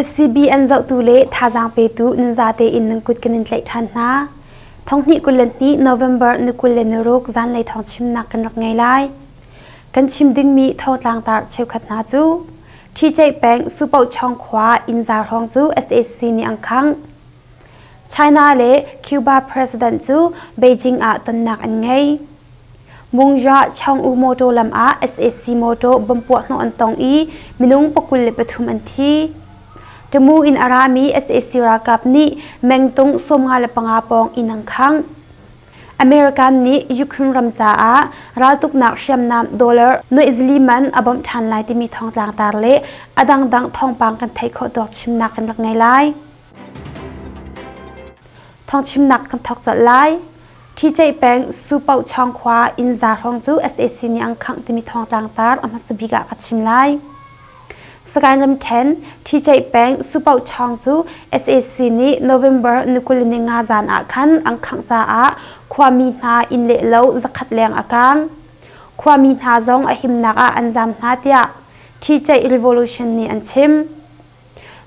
LCBN เจ้าตูเล่ท่าจางเปตูนินซาเตอินนึงกุดกันนินเล็กทันนะท้องนี้กุลเลนนี้ November นึกกุลเลนโรกจันเลยท้องชิมนักกันรักไงไล่กันชิมดึงมีท้องต่างตาเชลขัดนาจูที่ใจแปงซูเปอร์ช่องขวาอินซาทองจู SAC นี่อังคัง China เล่คิวบา President จูเบจิงอาตันนักอันไงมุงยาช่องอุโมโตลำอา SAC โมโตบำปวดนอันตองอีมินุงปกุลเลปทุมอันทีจมูอินอารามี SAC รากับนี้แมงตุงสมงาเลปังอาปองอินังคังอเมริกันนี้ยุครำจ้าราตุกนักเชียมนำ$นุอิสลีมันอบมทันไลที่มีทองต่างตาเละอดังทองปังกันไทยขอดอกชิมนักกันรักไงไลทองชิมนักกันทอกจัดไลที่ใจแปงซูเปอร์ช่องขวาอินซาทองจู SAC นี่อังคังที่มีทองต่างตาอมาสบิกะกัดชิมไลสกายน้ำเทนที่ใจแปงซูเปอร์ช่องจู SAC นี้ November นึกุลนิงาจานอาคันอังคังจ้าความมีนาอินเล่เลวจะขัดแรงอาการความมีนาจงอหิมนักอันจำนาเตียที่ใจ revolution นี้อันชิม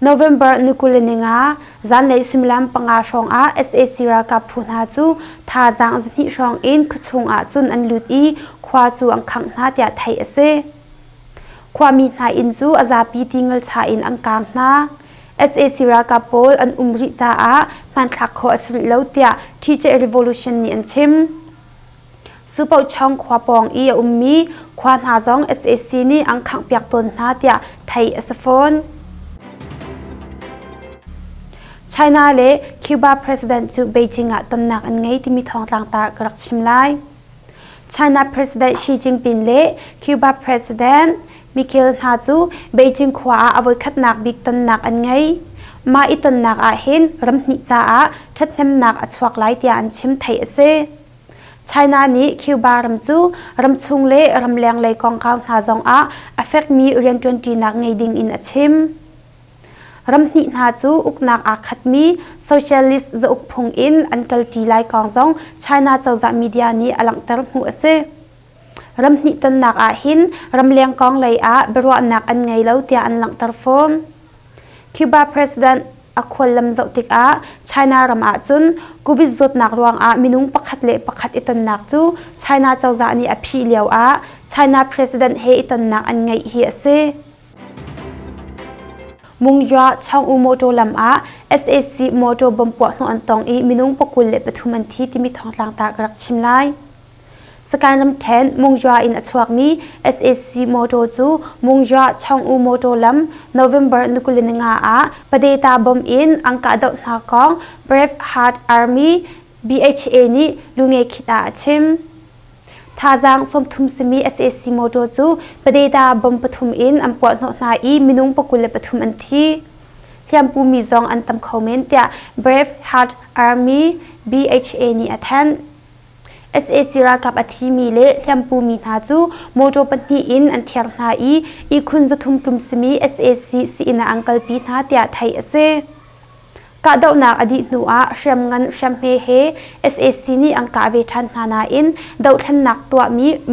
November นึกุลนิงาจันเลยสิมลัมปังอาชองSAC รากับพูนาจูท่าจังจันทิชองอินคุชงจุนอันลุดอีความจูอังคังนาเตียไทยเสความมีนาอินจูอาจาปีติงลชาอินอังกางนา SAC รากับโพลอันริจ้ามันคลักขอสริเลวเตียที่จะ revolution นี้อันชิมซูเปอร์ช่องความปองอีมีความหาจง SAC นี้อังคังเปียกตนนาเตียไทยสฟอนChina เล่คิวบา President จูเบจิงตันนักอันไงที่มีทองต่างตากรักชิมไล China President Xi Jinping เล่คิวบา President มิเคลนาจูเบจิงขวาอวัยขัดนักบิ๊กตันนักอันไงมาอิตันนักเห็นรำนิจ้าชัดเต็มนักสวกไลที่อันชิมไทยเซ่ China นี้คิวบารำจูรำชุงเล่รำแรงเลยกองเขาหาจงaffect มีเรียน20นักไงดิ่งอินอัชิมรำนินาจูอุกนักอาคัดมีโซเชียลิสต์จะอุกพงอินอันกัลตีไลกองจง China เจ้าจากมีเดียนี้อลังเตอร์หัวเซ่รำนิตันนักหินรำเลียงกองเลยบรัวนักอันไงแล้วเตียอันหลังตร์ฟอนคิวบา President อควลลำเจ้าติกChina รำจุนกูวิจุดนักรวงมินุงปักขัดเละปักขัดอิตันนักจู China เจ้าจากนี้อภิเลียวChina President เฮอิตันนักอันไงเฮียเซมุงยาช่องอุโมโตลำSAC โมโตบำปวดนอันตองอีมินุงปกุลเละปทุมันที่มีทองต่างตากรักชิมไลสการน้ำแทนมุงยาอินอัชวักมี SAC โมโตจูมุงยาช่องอุโมโตลำ November นึกุลนิงาประเดตาบอมอินอังกาดนากอง Brave Heart Army BHA นี้ลุงเอคิดชิมท่าจางสมทุมสมี SAC โมโตจูประเดตาบอมปทุมอินอันปวดนนาอีมินุงปกุลเละปทุมอันที่เทียมปูมีจงอันตำคอมเมนต์เตีย Brave Heart Army BHA นี้อันSAC รากับอธิมีเละเทียมปูมีนาจูโมโตปนีอินอันเทียร์นาอีคุณจะทุ่มตุมสมี SAC สีนาอังกลปีนาเตียไทยเซกะดาวนักอดีตนัวเชียมงันเชียมเฮ SAC นี่อังกาเวทันนาอินดาวทันนักตัว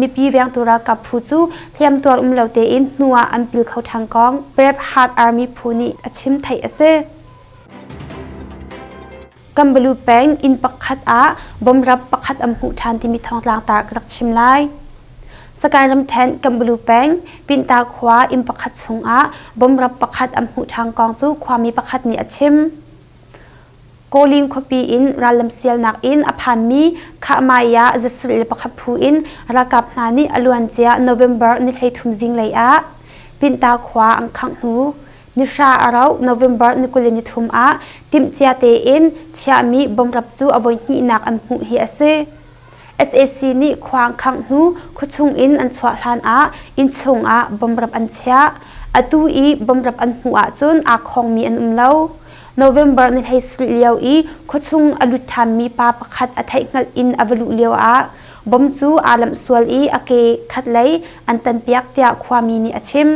มีปีเวียงตัวรากับผู้จูเทียมตัวเลวเตอินนัวอันปิลเขาทางกอง Brave Heart Army ผู้นี้ชิมไทยเซกัมบลูแปงอินปักขัดบอมรับปักขัดอัมหูทานที่มีทองต่างตากรักชิมไลสกายน้ำแทนกัมบลูแปงปินตาขวาอินปักขัดสงบอมรับปักขัดอัมหูทางกองจูความมีปักขัดนี้ชิมโกลิงคปีอินรัลมเซียลนักอินอภามีขามายาจะสริลปักขัดผู้อินรักับนานีอลวนเจีย November นิให้ทุ่มจิงเลยปินตาขวาอังคังหูนิชาเรา November นิกุลนิทุมติมเจียเตอินเชียมีบอมรับจูอวัยนีนักอันหูเฮียเซ SAC นี่ควางคังหูคุชงอินอันสวดลานอินชงบอมรับอันเชียอตูอีบอมรับอันหูจุนคองมีอันเล่า November นิให้สริเลียวคุชงอลุธามีปาปขัดอัฐิงัลอินอวลุเลียวบอมจูอาลัมสวลอเกขัดเลยอันตันเปียกเตียความมีนิอชิม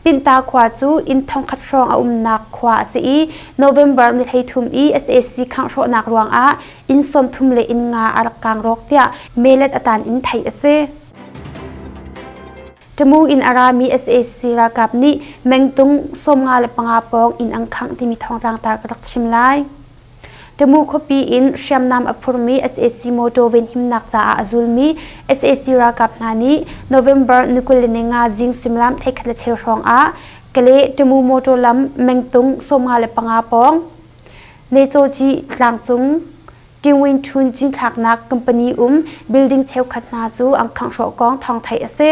ปินตาขวาจูอินทองขัดรองนักขวาสี November นิให้ทุมSAC ขังโรนักรวงอินสมทุมเลอินงาอารักกางรกเตียเมเลตอตานอินไทยเซ Temu in arami SAC rakap ni mengtung somnga le pangapong in angkhang timi thonglang tar krak chimlai Temu kopi in shamnam apurmi SAC moto ven himnak cha azulmi SAC rakap nani November nukulinenga jing simlam thekhala chherong a kale temu moto lam mengtung somnga le pangapong nechoji tlangchung tingwin thun jing khaknak company building cheu khatna chu angkhang ro kong thong thai ase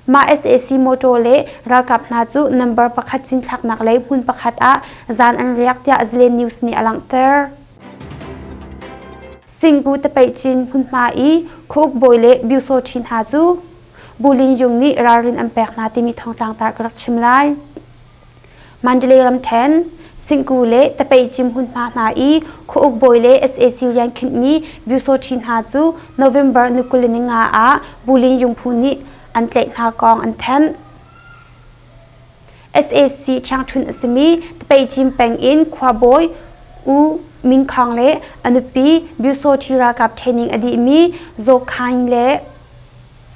ma SAC moto le rakap na chu number pakhat chin thak nak le hun pakhat a zan an riak tia azle news ni alang ter singbu te pai chin hun ma I khok boile biuso thin ha chu bulin yung ni rarin an pek na ti mi thong tang tar krak chimlai Mandalay ram 10 singku le te pai chim hun ma na I khok boile SAC yang khin mi biuso thin ha chu November nukulininga a bulin yung phuni an tlek na kong an ten SAC chang thun asimi te pai jim peng in khwa boy u min khang le anupi biuso thira kap training adi mi zo khain le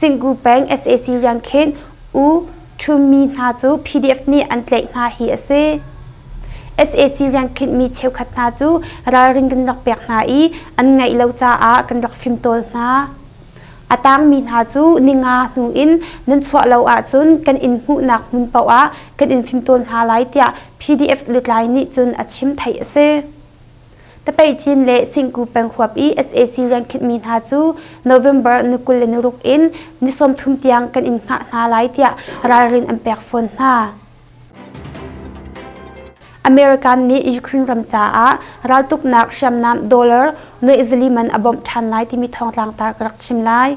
singu peng SAC yang khin u thumi na chu PDF ni an tlek na hi ase SAC yang khin mi cheu khat na chu ra ring kan lak pek na I an ngai lo cha a kan lak phim tol na atang min ha chu ninga nu in nan chwa lo a chun kan in hu nak mun pau a kan in phim ton ha lai tia PDF litlai ni chun achim thai ase ta pai chin le singku peng khwap I SAC yang khit min ha chu November nukul le nuruk in nisom thum tiang kan in nga na lai tia rarin am pek phone ha American ni Ukraine ram cha a raltuk nak shamnam dollar no easily man abom than lai ti mi thong tlang tar krak chimlai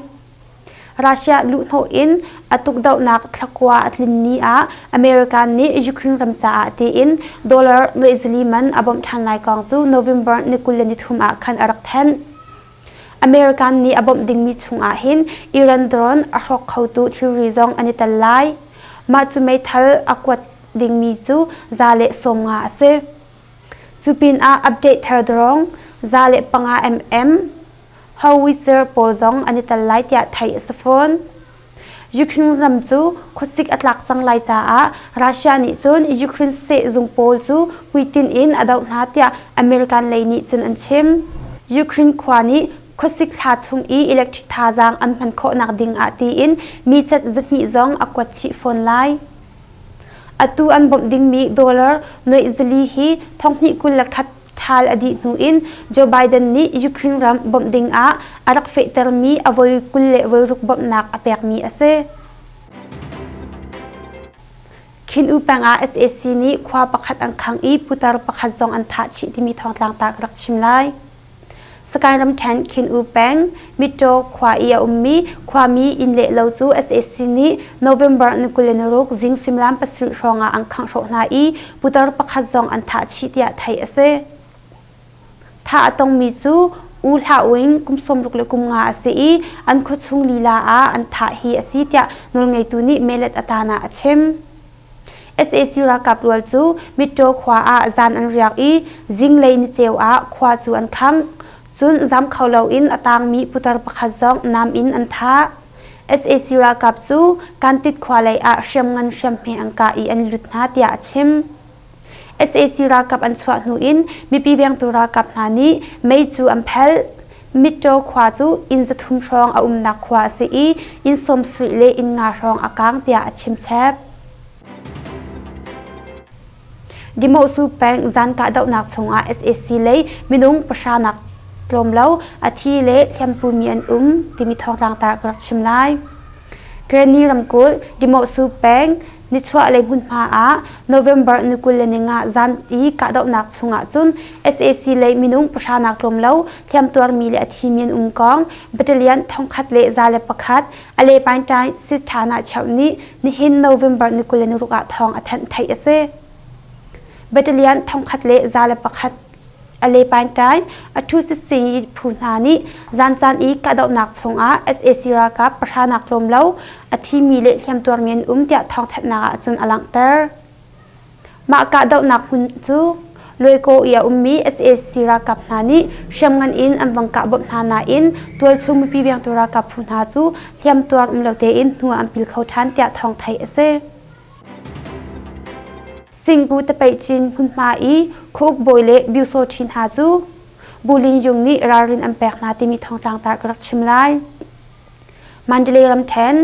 Russia lu tho in atuk dau nak thlakwa atlin ni a American ni Ukraine ram cha a ti in dollar no easily man abom than lai kong chu November ni kulani thum a khan arak than American ni abom ding mi chung a hin Iran drone a rok khautu thiri zong ani tal lai ma chu mai thal akwat ding mi chu zale somnga ase chupin a update thar drong zale panga howitzer polzong anital lai tia thai safon Ukraine ram chu khosik atlak chang lai cha a Russia ni chun Ukraine se zung pol chu puitin in adau na tia American lei ni chun an chem Ukraine khwani khosik tha chung I electric tha jang an man kho nak ding a ti in mi set zani zong akwat chi phone lai atu an bom ding mi dollar no easily hi thongni kul lakhat thal adi nu in Joe Biden ni Ukraine ram bom ding a arak fe termi avoi kulle voi ruk bom nak apek mi ase khin upang a SAC ni khwa pakhat ang khang I putar pakhat zong an tha chi ti mi thong tlang tak rak chimlai Sakai ram 10 khin upang mito khwa ia ummi khwa mi in le lo chu SAC ni November nukulen rok jing simlam pasil ronga ang khang ro na I putar pakhat zong an tha chi tia thai ase tha atong mi chu u hla wing kum som ruk le kum nga ase I an kho chung lila a an tha hi asi tia nol ngai tu ni melet atana achem SAC ra kapwal chu mito khwa a zan an riak I jing lei ni cheu a khwa chu an khang chun zam khawlo in atang mi putar pakhat zong nam in an tha SAC ra kap chu kantit khwalai a shem ngan shem me angka I an lut na tia achim SAC ra kap an chwa nu in mi pi beng tu ra kap na ni mei chu am phel mito khwa chu in za thum rong a na khwa se I in som sri le in nga rong akang tia achim chep dimo su peng zan ka dau nak chunga SAC le minung pashanak lom lo athi le thampu mi an timi thong tlang tar krak chimlai Granny ramkul dimo su peng ni chwa le hun ma a November nukul le ninga zan I ka dau nak chunga chun SAC le minung pashanak lom lo tham tuar mi le athi min kong battalion thong khat le zale pakhat ale pain tai sit thana chawni ni hin November nukul le nuruka thong athan thai ase battalion thong khat le zale pakhat ale pain tai athu si phunani zan chan I ka dau nak chunga SAC ra ka pashanak lom lo athi mi le thiam tor men tia thong that na chun alang ter ma ka dau nak hun chu ลอยโกอียอุมี SAC รากับนานี้เชื่อมงันอินอันบังกะบบนานาอินตัวชุมมีปีเวียงตัวรากับพูนาจูเทียมตัวเหลวเตอินหัวอันปิลเขาทันเตียทองไทยเซสิงกูตะไปจินพุนมาอีคุกบอยเล่บิวโซชินฮาจูบุลินยุงนี้รารินอันแปกนาที่มีทองจางตากรักชิมไลมันเดเลลำแทน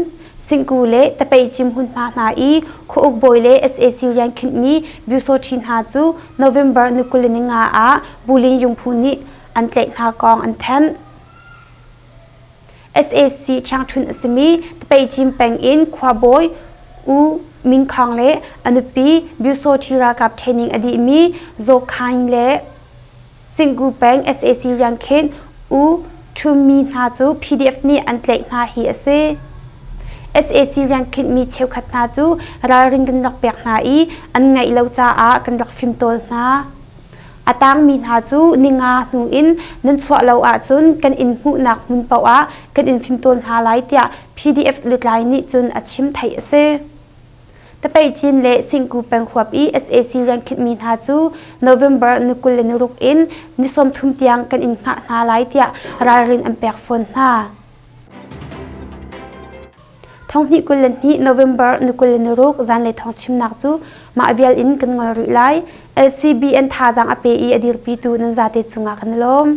สิงกูเล่ตะไปจิมพุนมานาอีคุกบอยเล่ SAC ยังขึ้นมีบิวโซชินฮาจูโนเวมเบอร์นุกุลินงาอาบุลินยุงพูนี้อันเตะนากองอันแทน SAC ช่างทุนอสมีตะไปจิมแปงอินควาบอยอูมิงคังเล่อนุปีบิวโซชิรากับเทนิงอดีมีโซคันเล่สิงกูแปง SAC ยังขึ้นอูทูมีนาจู PDF นี่อันเล็กนาฮีเซ SAC ยังขึ้นมีเชลขัดนาจูราริงกันดักเปียกนาอีอันไงเราจะอากันดักฟิมโตลนาอาตังมีนาจูนิงาหนูอินนั่นสวะเราอาจุนกันอินหูนักมุนเปาอากันอินฟิมโตลนาไลเตีย PDF ลุดไลนี่จุนอัดชิมไทยเซแต่ไปจีนเละสิงกูเป็นขวบอี SAC ยังคิดมีนาจู November นุกุลเลนรุกอินนิสมทุ่มเตียงกันอินหานาไลเตียรารินอันแปกฝนนาท้องนิกุลเลนนี้ November นุกุลเลนรุกจานเลยท้องชิมนักจูมาอเบียลอินกันงอรุไล LCBN ท่าจังอเปอีอดีรปีตูนันจาเตจุงากันลม